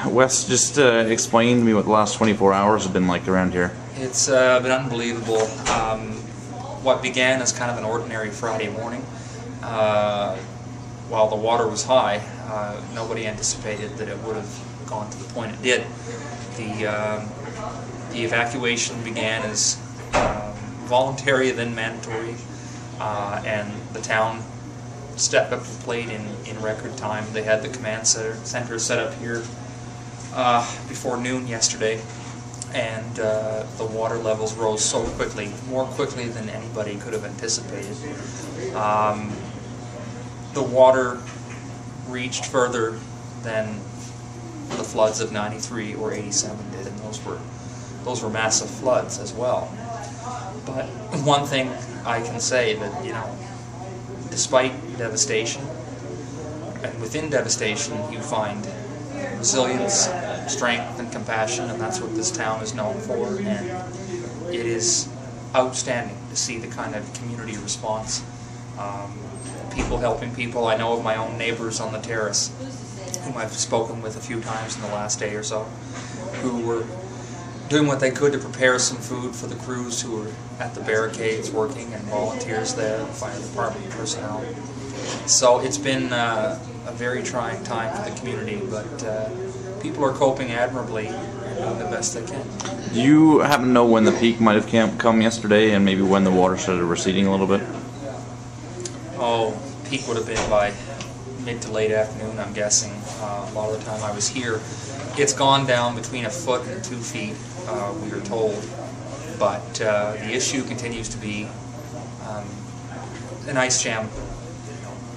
Wes, just explain to me what the last 24 hours have been like around here. It's been unbelievable. What began as kind of an ordinary Friday morning, while the water was high, nobody anticipated that it would have gone to the point it did. The evacuation began as voluntary, then mandatory, and the town stepped up to the plate in record time. They had the command center set up here before noon yesterday, and the water levels rose so quickly, more quickly than anybody could have anticipated. The water reached further than the floods of '93 or '87 did, and those were massive floods as well. But one thing I can say that, you know, despite devastation, and within devastation you find resilience, strength, and compassion, and that's what this town is known for. And it is outstanding to see the kind of community response. People helping people. I know of my own neighbors on the terrace, whom I've spoken with a few times in the last day or so, who were doing what they could to prepare some food for the crews who were at the barricades working, and volunteers there, fire department personnel. So it's been a very trying time for the community, but people are coping admirably and doing the best they can. Do you happen to know when the peak might have come yesterday, and maybe when the water started receding a little bit? Oh, peak would have been by mid to late afternoon, I'm guessing. A lot of the time I was here. It's gone down between 1 foot and 2 feet, we are told, but the issue continues to be an ice jam,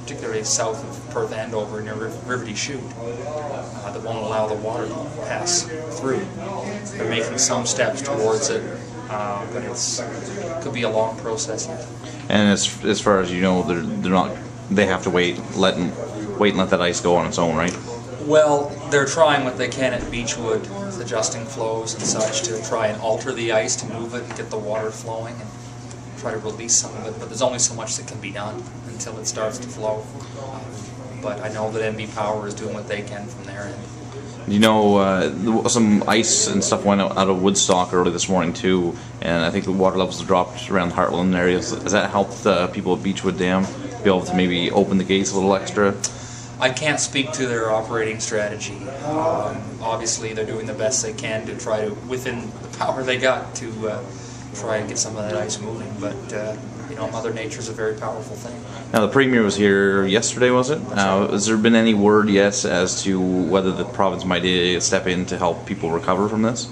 particularly south of Perth-Andover near Riverty Chute, that won't allow the water to pass through. They're making some steps towards it, but it could be a long process yet. And as far as you know, they're not. They have to wait and let that ice go on its own, right? Well, they're trying what they can at Beechwood with adjusting flows and such to try and alter the ice to move it and get the water flowing and try to release some of it. But there's only so much that can be done until it starts to flow. But I know that NB Power is doing what they can from their end. You know, some ice and stuff went out of Woodstock early this morning too, and I think the water levels have dropped around the Heartland area. Has that helped people at Beechwood Dam be able to maybe open the gates a little extra? I can't speak to their operating strategy. Obviously, they're doing the best they can to try to, within the power they got, to try and get some of that ice moving. But you know, Mother Nature's a very powerful thing. Now, the Premier was here yesterday, was it? Has there been any word yet as to whether the province might step in to help people recover from this?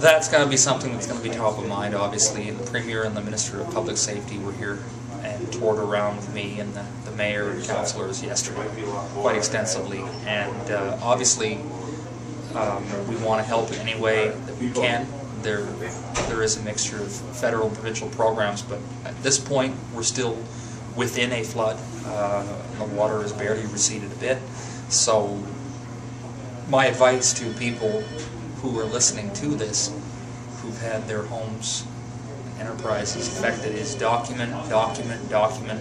That's going to be something that's going to be top of mind, obviously. And the Premier and the Minister of Public Safety were here and toured around with me and the Mayor and councillors yesterday quite extensively. And obviously, we want to help in any way that we can. There is a mixture of federal and provincial programs, but at this point we're still within a flood. The water has barely receded a bit. So my advice to people who are listening to this, who've had their homes and enterprises affected, is document, document, document.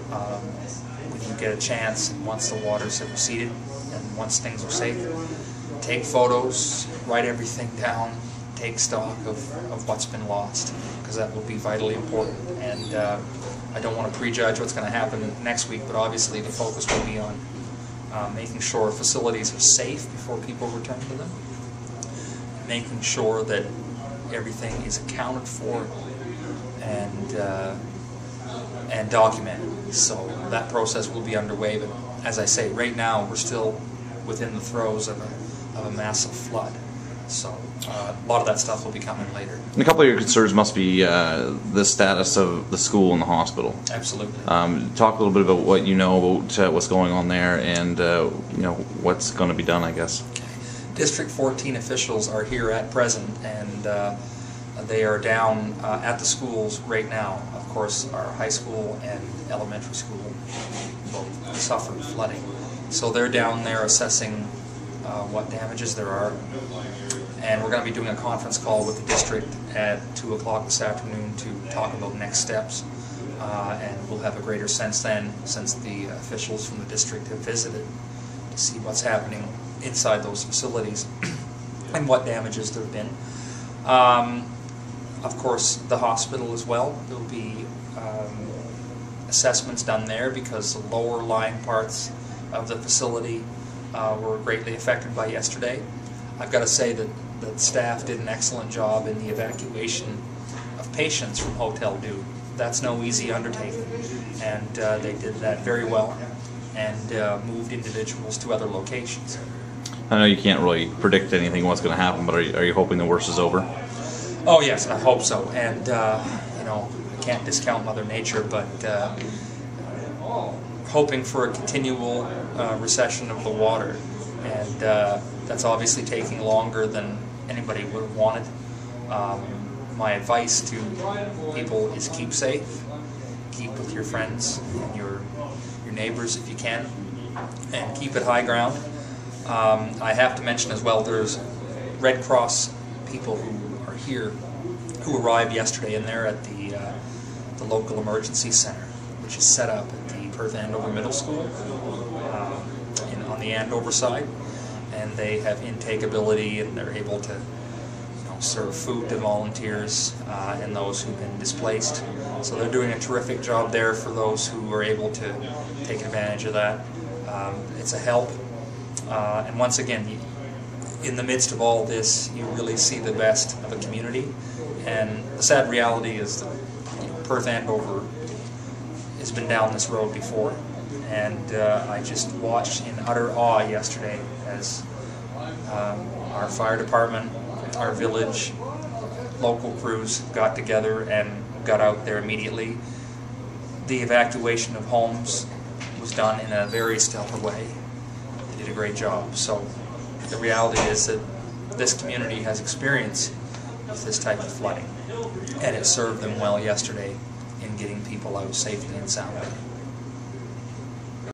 When you get a chance, and once the waters have receded and once things are safe, take photos, write everything down, take stock of what's been lost, because that will be vitally important. And I don't want to prejudge what's going to happen next week, but obviously the focus will be on making sure facilities are safe before people return to them, making sure that everything is accounted for and documented. So that process will be underway, but as I say, right now we're still within the throes of a massive flood. So a lot of that stuff will be coming later. And a couple of your concerns must be the status of the school and the hospital. Absolutely. Talk a little bit about what you know about what's going on there, and you know, what's going to be done, I guess. District 14 officials are here at present, and they are down at the schools right now. Of course, our high school and elementary school both suffered flooding. So they're down there assessing what damages there are. And we're going to be doing a conference call with the district at 2 o'clock this afternoon to talk about next steps. And we'll have a greater sense then, since the officials from the district have visited, to see what's happening inside those facilities and what damages there have been. Of course, the hospital as well. There will be assessments done there because the lower lying parts of the facility were greatly affected by yesterday. I've got to say that staff did an excellent job in the evacuation of patients from Hotel Dieu. That's no easy undertaking, and they did that very well and moved individuals to other locations. I know you can't really predict anything what's going to happen, but are you hoping the worst is over? Oh yes, I hope so. And you know, I can't discount Mother Nature, but hoping for a continual recession of the water, and that's obviously taking longer than anybody would have wanted. My advice to people is keep safe, keep with your friends and your neighbors if you can, and keep it high ground. I have to mention as well, there's Red Cross people who are here who arrived yesterday, and they're at the local emergency center, which is set up at the Perth-Andover Middle School on the Andover side, and they have intake ability, and they're able to serve food to volunteers and those who've been displaced. So they're doing a terrific job there for those who are able to take advantage of that. It's a help, and once again, in the midst of all this, you really see the best of a community. And the sad reality is that Perth-Andover has been down this road before, and I just watched in utter awe yesterday as our fire department, our village, local crews got together and got out there immediately. The evacuation of homes was done in a very stellar way. They did a great job. So the reality is that this community has experience with this type of flooding, and it served them well yesterday in getting people out safely and soundly.